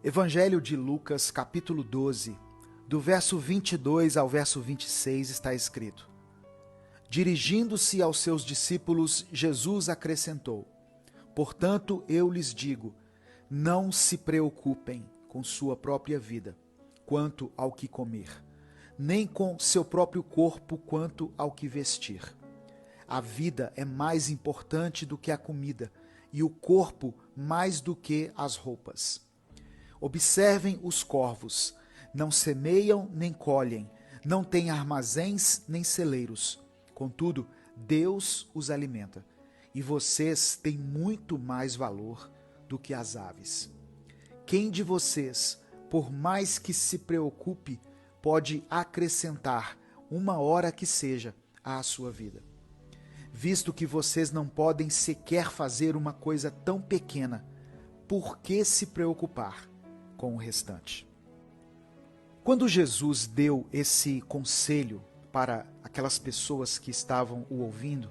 Evangelho de Lucas, capítulo 12, do verso 22 ao verso 26 está escrito: Dirigindo-se aos seus discípulos, Jesus acrescentou: Portanto, eu lhes digo, não se preocupem com sua própria vida, quanto ao que comer, nem com seu próprio corpo, quanto ao que vestir. A vida é mais importante do que a comida, e o corpo mais do que as roupas. Observem os corvos, não semeiam nem colhem, não têm armazéns nem celeiros. Contudo, Deus os alimenta, e vocês têm muito mais valor do que as aves. Quem de vocês, por mais que se preocupe, pode acrescentar uma hora que seja à sua vida? Visto que vocês não podem sequer fazer uma coisa tão pequena, por que se preocupar com o restante? Quando Jesus deu esse conselho para aquelas pessoas que estavam o ouvindo,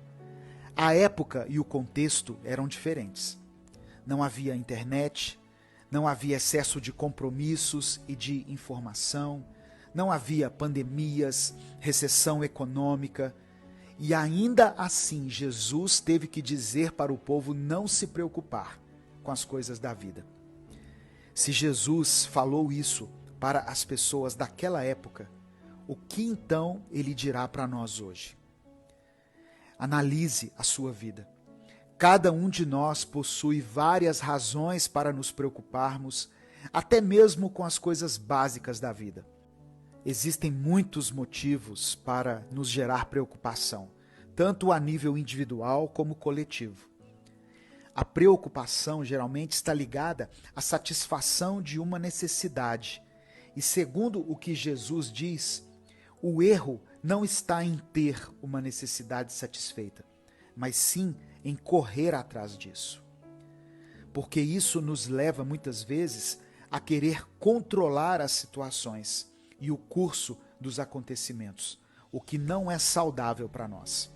a época e o contexto eram diferentes. Não havia internet, não havia excesso de compromissos e de informação, não havia pandemias, recessão econômica, e ainda assim Jesus teve que dizer para o povo não se preocupar com as coisas da vida. Se Jesus falou isso para as pessoas daquela época, o que então ele dirá para nós hoje? Analise a sua vida. Cada um de nós possui várias razões para nos preocuparmos, até mesmo com as coisas básicas da vida. Existem muitos motivos para nos gerar preocupação, tanto a nível individual como coletivo. A preocupação geralmente está ligada à satisfação de uma necessidade. E segundo o que Jesus diz, o erro não está em ter uma necessidade satisfeita, mas sim em correr atrás disso. Porque isso nos leva muitas vezes a querer controlar as situações e o curso dos acontecimentos, o que não é saudável para nós.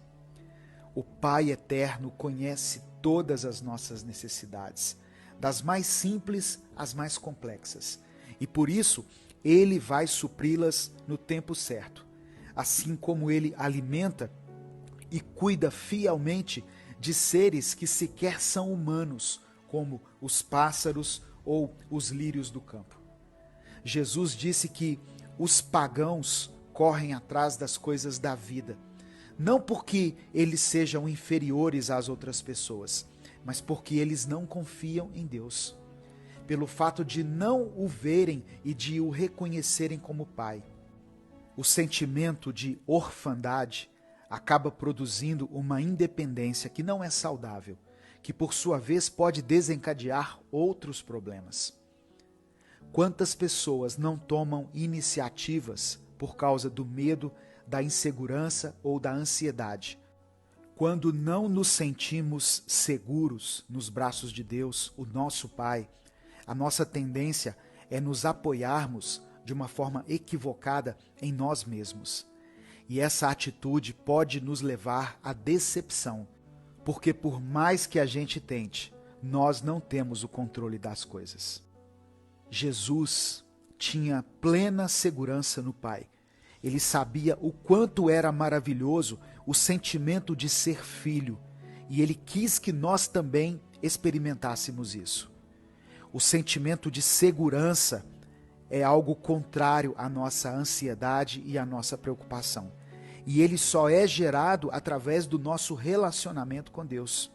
O Pai Eterno conhece todas as nossas necessidades, das mais simples às mais complexas, e por isso Ele vai supri-las no tempo certo, assim como Ele alimenta e cuida fielmente de seres que sequer são humanos, como os pássaros ou os lírios do campo. Jesus disse que os pagãos correm atrás das coisas da vida, não porque eles sejam inferiores às outras pessoas, mas porque eles não confiam em Deus, pelo fato de não o verem e de o reconhecerem como Pai. O sentimento de orfandade acaba produzindo uma independência que não é saudável, que por sua vez pode desencadear outros problemas. Quantas pessoas não tomam iniciativas por causa do medo, da insegurança ou da ansiedade? Quando não nos sentimos seguros nos braços de Deus, o nosso Pai, a nossa tendência é nos apoiarmos de uma forma equivocada em nós mesmos. E essa atitude pode nos levar à decepção, porque por mais que a gente tente, nós não temos o controle das coisas. Jesus tinha plena segurança no Pai. Ele sabia o quanto era maravilhoso o sentimento de ser filho, e ele quis que nós também experimentássemos isso. O sentimento de segurança é algo contrário à nossa ansiedade e à nossa preocupação. E ele só é gerado através do nosso relacionamento com Deus.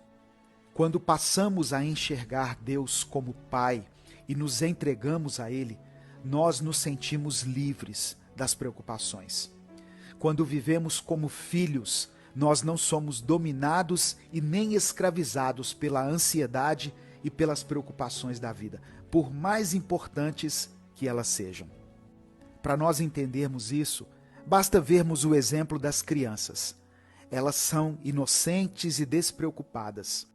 Quando passamos a enxergar Deus como Pai e nos entregamos a Ele, nós nos sentimos livres das preocupações. Quando vivemos como filhos, nós não somos dominados e nem escravizados pela ansiedade e pelas preocupações da vida, por mais importantes que elas sejam. Para nós entendermos isso, basta vermos o exemplo das crianças. Elas são inocentes e despreocupadas.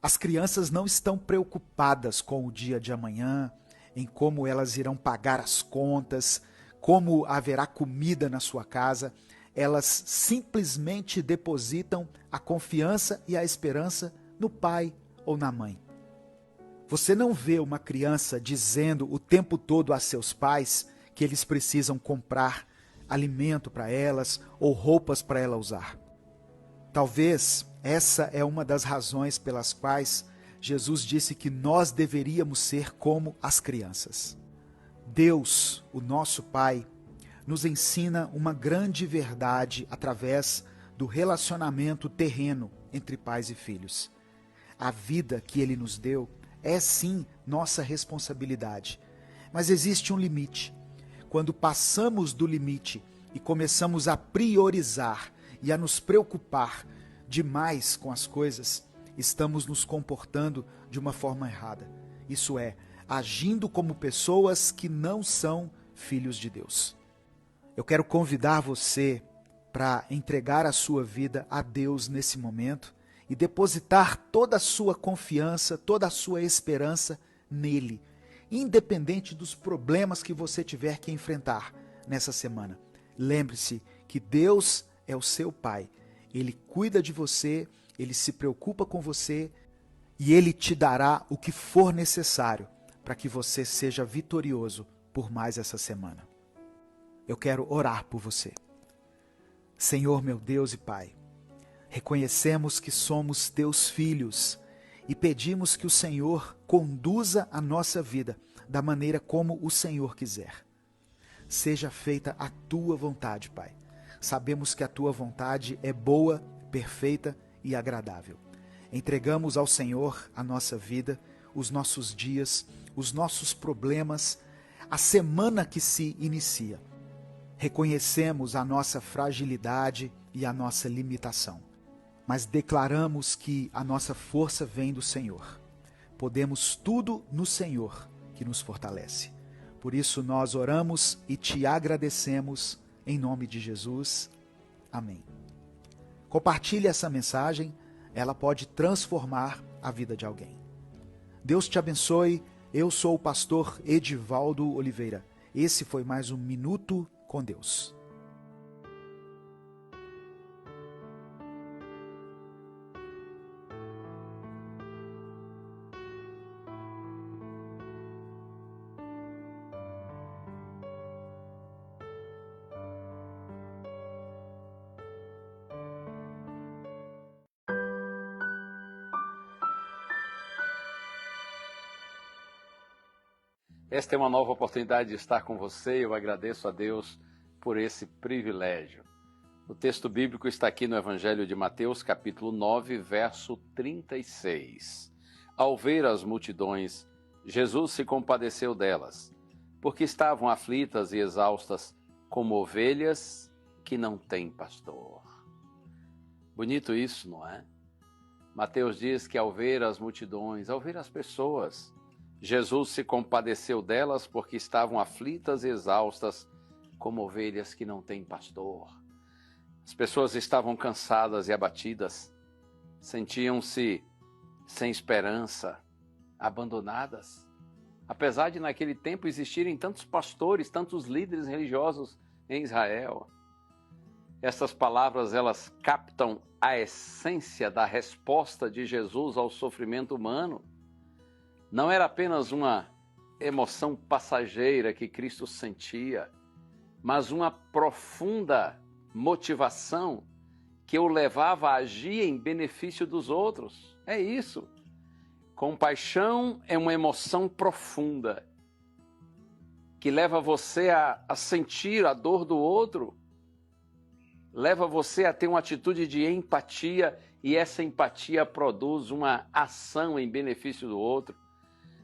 As crianças não estão preocupadas com o dia de amanhã, em como elas irão pagar as contas, como haverá comida na sua casa. Elas simplesmente depositam a confiança e a esperança no pai ou na mãe. Você não vê uma criança dizendo o tempo todo a seus pais que eles precisam comprar alimento para elas ou roupas para ela usar. Talvez essa é uma das razões pelas quais Jesus disse que nós deveríamos ser como as crianças. Deus, o nosso Pai, nos ensina uma grande verdade através do relacionamento terreno entre pais e filhos. A vida que Ele nos deu é sim nossa responsabilidade, mas existe um limite. Quando passamos do limite e começamos a priorizar e a nos preocupar demais com as coisas, estamos nos comportando de uma forma errada. Isso é, agindo como pessoas que não são filhos de Deus. Eu quero convidar você para entregar a sua vida a Deus nesse momento e depositar toda a sua confiança, toda a sua esperança nele, independente dos problemas que você tiver que enfrentar nessa semana. Lembre-se que Deus é o seu Pai. Ele cuida de você, Ele se preocupa com você e Ele te dará o que for necessário para que você seja vitorioso por mais essa semana. Eu quero orar por você. Senhor, meu Deus e Pai, reconhecemos que somos teus filhos e pedimos que o Senhor conduza a nossa vida da maneira como o Senhor quiser. Seja feita a tua vontade, Pai. Sabemos que a tua vontade é boa, perfeita e agradável. Entregamos ao Senhor a nossa vida, os nossos dias, os nossos problemas, a semana que se inicia. Reconhecemos a nossa fragilidade e a nossa limitação, mas declaramos que a nossa força vem do Senhor. Podemos tudo no Senhor que nos fortalece. Por isso nós oramos e te agradecemos em nome de Jesus. Amém. Compartilhe essa mensagem, ela pode transformar a vida de alguém. Deus te abençoe. Eu sou o pastor Edivaldo Oliveira. Esse foi mais um Minuto com Deus. Esta é uma nova oportunidade de estar com você e eu agradeço a Deus por esse privilégio. O texto bíblico está aqui no Evangelho de Mateus, capítulo 9, verso 36. Ao ver as multidões, Jesus se compadeceu delas, porque estavam aflitas e exaustas, como ovelhas que não têm pastor. Bonito isso, não é? Mateus diz que ao ver as multidões, ao ver as pessoas, Jesus se compadeceu delas porque estavam aflitas e exaustas, como ovelhas que não têm pastor. As pessoas estavam cansadas e abatidas, sentiam-se sem esperança, abandonadas. Apesar de naquele tempo existirem tantos pastores, tantos líderes religiosos em Israel. Essas palavras, elas captam a essência da resposta de Jesus ao sofrimento humano. Não era apenas uma emoção passageira que Cristo sentia, mas uma profunda motivação que o levava a agir em benefício dos outros. É isso. Compaixão é uma emoção profunda que leva você a sentir a dor do outro, leva você a ter uma atitude de empatia e essa empatia produz uma ação em benefício do outro.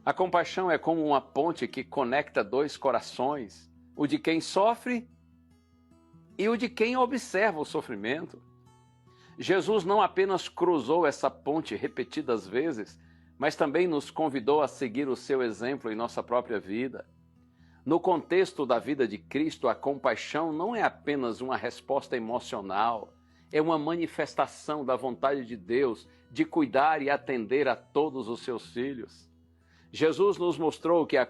A compaixão é como uma ponte que conecta dois corações, o de quem sofre e o de quem observa o sofrimento. Jesus não apenas cruzou essa ponte repetidas vezes, mas também nos convidou a seguir o seu exemplo em nossa própria vida. No contexto da vida de Cristo, a compaixão não é apenas uma resposta emocional, é uma manifestação da vontade de Deus de cuidar e atender a todos os seus filhos. Jesus nos mostrou que a